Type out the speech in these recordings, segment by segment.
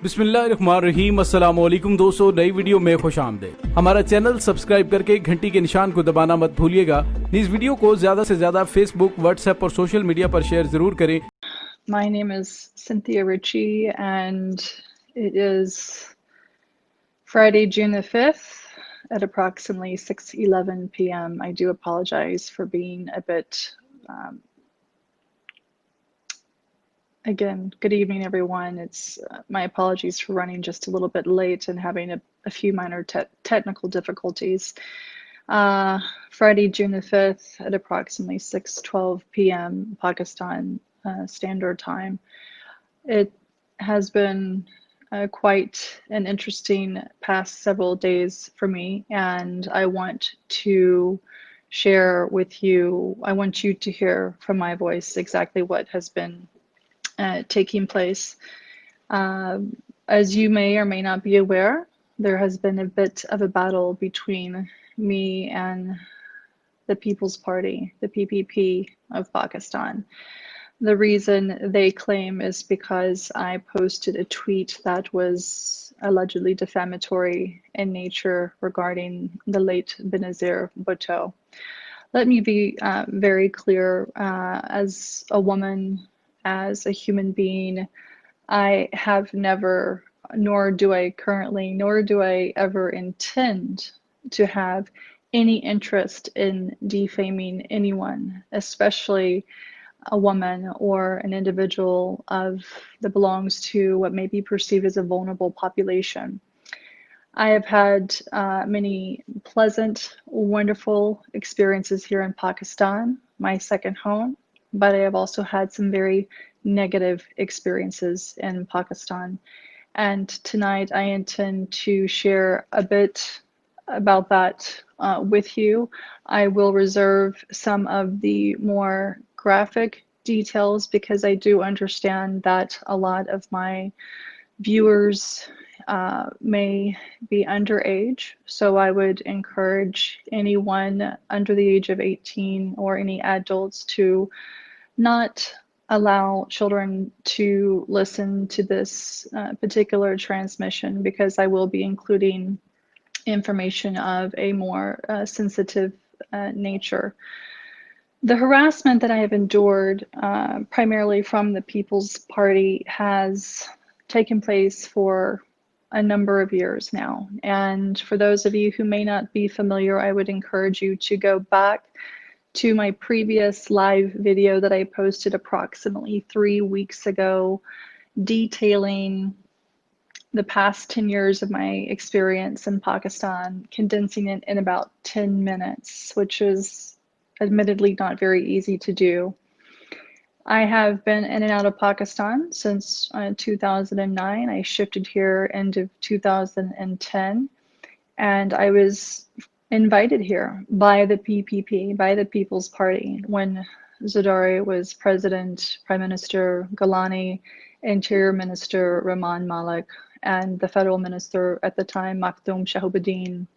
बिस्मिल्लाहिर्रहमानिर्रहीम। अस्सलाम वालेकुम दोस्तों, नई वीडियो में खुश आमदीद। हमारा चैनल सब्सक्राइब करके घंटी के निशान को दबाना मत भूलिएगा। इस वीडियो को ज्यादा से ज्यादा फेसबुक, व्हाट्सएप और सोशल मीडिया पर शेयर जरूर करें। My name is CynthiaDRitchie, and it is Friday, June the 5th at approximately 6:11 p.m. I do apologize for being a bit, again, good evening, everyone. It's my apologies for running just a little bit late and having a few minor technical difficulties. Friday, June the 5th at approximately 6:12 p.m. Pakistan Standard Time. It has been quite an interesting past several days for me, and I want to share with you, I want you to hear from my voice exactly what has been taking place. As you may or may not be aware, there has been a bit of a battle between me and the People's Party, the PPP of Pakistan. The reason they claim is because I posted a tweet that was allegedly defamatory in nature regarding the late Benazir Bhutto. Let me be very clear, as a woman, as a human being, I have never, nor do I currently, nor do I ever intend to have any interest in defaming anyone, especially a woman or an individual that belongs to what may be perceived as a vulnerable population. I have had many pleasant, wonderful experiences here in Pakistan, my second home, but I have also had some very negative experiences in Pakistan. And tonight I intend to share a bit about that with you. I will reserve some of the more graphic details because I do understand that a lot of my viewers may be underage. So I would encourage anyone under the age of 18 or any adults to not allow children to listen to this particular transmission, because I will be including information of a more sensitive nature. The harassment that I have endured, primarily from the People's Party, has taken place for a number of years now. And for those of you who may not be familiar, I would encourage you to go back to my previous live video that I posted approximately 3 weeks ago, detailing the past 10 years of my experience in Pakistan, condensing it in about 10 minutes, which is admittedly not very easy to do. I have been in and out of Pakistan since 2009. I shifted here end of 2010, and I was invited here by the PPP, by the People's Party, when Zardari was president, Prime Minister Gillani, Interior Minister Rehman Malik, and the federal minister at the time, Makhdoom Shahabuddin.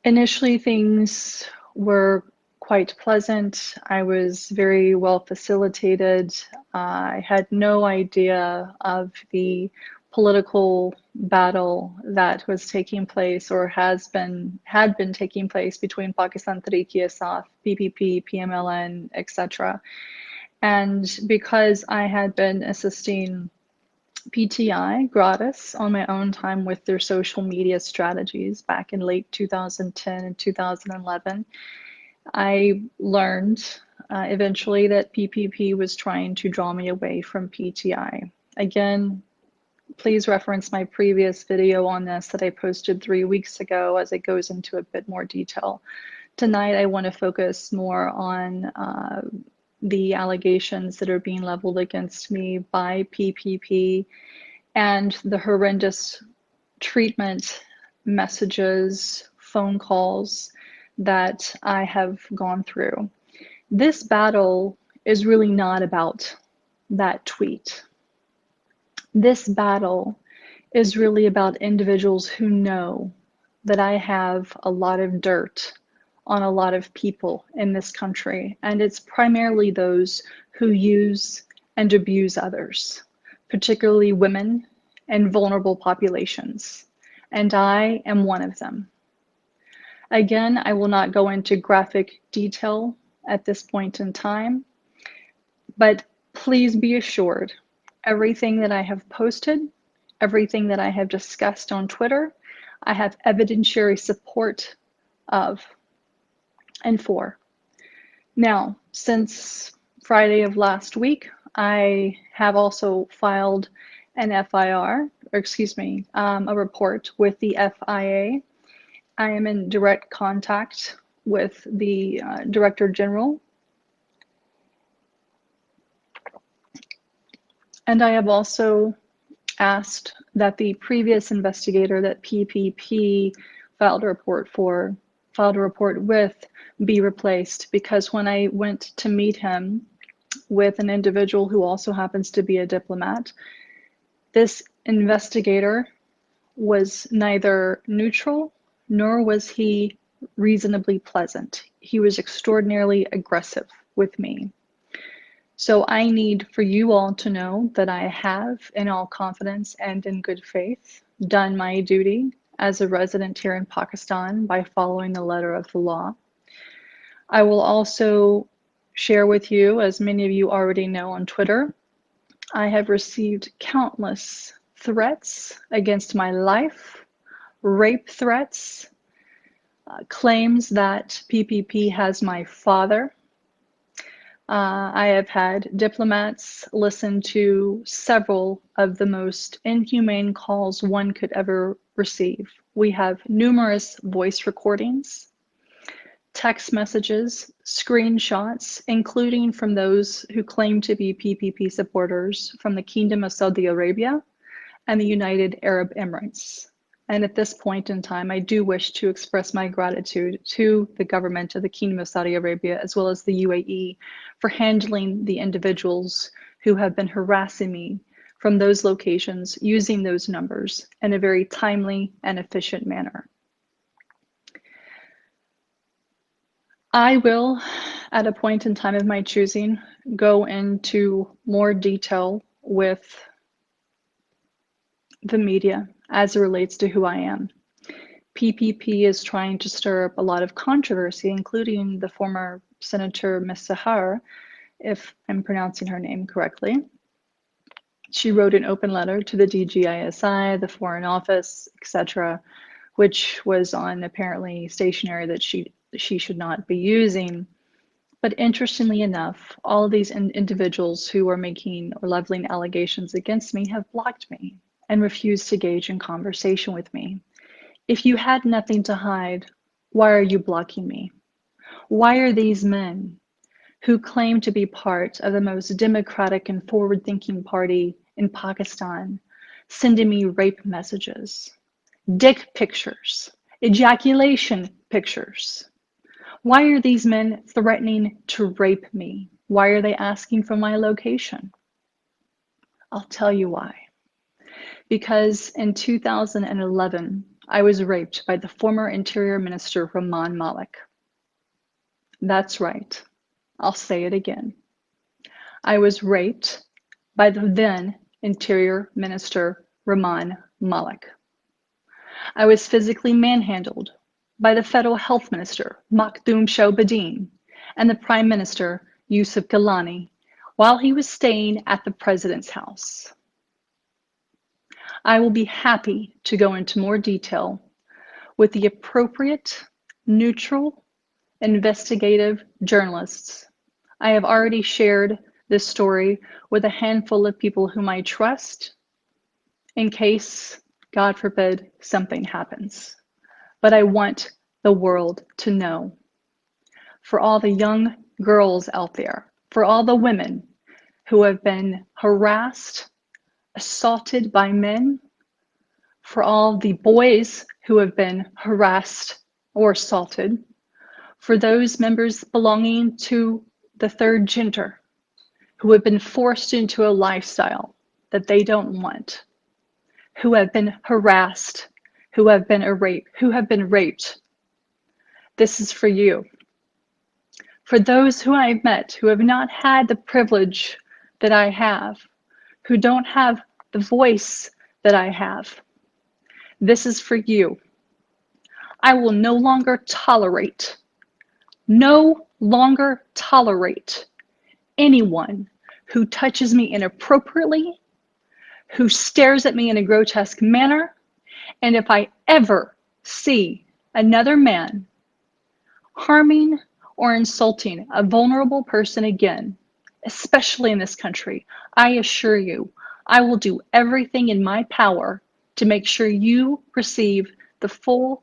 Initially, things were quite pleasant. I was very well facilitated. I had no idea of the political battle that was taking place or had been taking place between Pakistan Tehreek Yousaf, PPP, PMLN, etc. And because I had been assisting PTI gratis on my own time with their social media strategies back in late 2010 and 2011, I learned eventually that PPP was trying to draw me away from PTI. Again, please reference my previous video on this that I posted 3 weeks ago, as it goes into a bit more detail. Tonight, I want to focus more on the allegations that are being leveled against me by PPP and the horrendous treatment, messages, phone calls that I have gone through. This battle is really not about that tweet. This battle is really about individuals who know that I have a lot of dirt on a lot of people in this country, and it's primarily those who use and abuse others, particularly women and vulnerable populations, and I am one of them. Again, I will not go into graphic detail at this point in time, but please be assured, everything that I have posted, everything that I have discussed on Twitter, I have evidentiary support of and for. Now, since Friday of last week, I have also filed an FIR, or excuse me, a report with the FIA. I am in direct contact with the Director General, and I have also asked that the previous investigator that PPP filed a report with be replaced, because when I went to meet him with an individual who also happens to be a diplomat, this investigator was neither neutral nor was he reasonably pleasant. He was extraordinarily aggressive with me. So I need for you all to know that I have, in all confidence and in good faith, done my duty as a resident here in Pakistan by following the letter of the law. I will also share with you, as many of you already know on Twitter, I have received countless threats against my life, rape threats, claims that PPP has my father. I have had diplomats listen to several of the most inhumane calls one could ever receive. We have numerous voice recordings, text messages, screenshots, including from those who claim to be PPP supporters from the Kingdom of Saudi Arabia and the United Arab Emirates. And at this point in time, I do wish to express my gratitude to the government of the Kingdom of Saudi Arabia, as well as the UAE, for handling the individuals who have been harassing me from those locations using those numbers in a very timely and efficient manner. I will, at a point in time of my choosing, go into more detail with the media as it relates to who I am. PPP is trying to stir up a lot of controversy, including the former Senator Ms. Sahar, if I'm pronouncing her name correctly. She wrote an open letter to the DGISI, the Foreign Office, etc., which was on apparently stationery that she should not be using. But interestingly enough, all of these individuals who are making or leveling allegations against me have blocked me and refused to engage in conversation with me. If you had nothing to hide, why are you blocking me? Why are these men who claim to be part of the most democratic and forward-thinking party in Pakistan sending me rape messages, dick pictures, ejaculation pictures? Why are these men threatening to rape me? Why are they asking for my location? I'll tell you why. Because in 2011, I was raped by the former Interior Minister, Rehman Malik. That's right. I'll say it again. I was raped by the then Interior Minister, Rehman Malik. I was physically manhandled by the Federal Health Minister, Makhdoom Shahbadin, and the Prime Minister, Yousaf Gillani, while he was staying at the President's house. I will be happy to go into more detail with the appropriate, neutral, investigative journalists. I have already shared this story with a handful of people whom I trust in case, God forbid, something happens. But I want the world to know. For all the young girls out there, for all the women who have been harassed, assaulted by men, for all the boys who have been harassed or assaulted, for those members belonging to the third gender who have been forced into a lifestyle that they don't want, who have been harassed, who have been raped. This is for you. For those who I've met who have not had the privilege that I have, who don't have the voice that I have. This is for you. I will no longer tolerate anyone who touches me inappropriately, who stares at me in a grotesque manner, and if I ever see another man harming or insulting a vulnerable person again, especially in this country, I assure you, I will do everything in my power to make sure you receive the full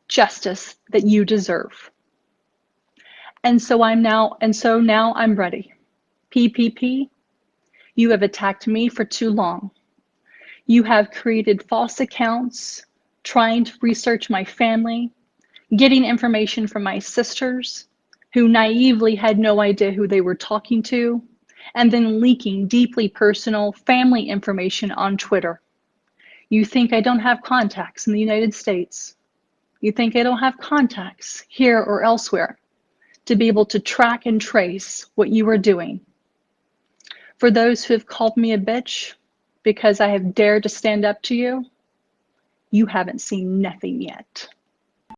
justice that you deserve. And so now I'm ready. PPP, you have attacked me for too long. You have created false accounts, trying to research my family, getting information from my sisters, who naively had no idea who they were talking to, and then leaking deeply personal family information on Twitter. You think I don't have contacts in the United States. You think I don't have contacts here or elsewhere to be able to track and trace what you are doing. For those who have called me a bitch because I have dared to stand up to you, you haven't seen nothing yet.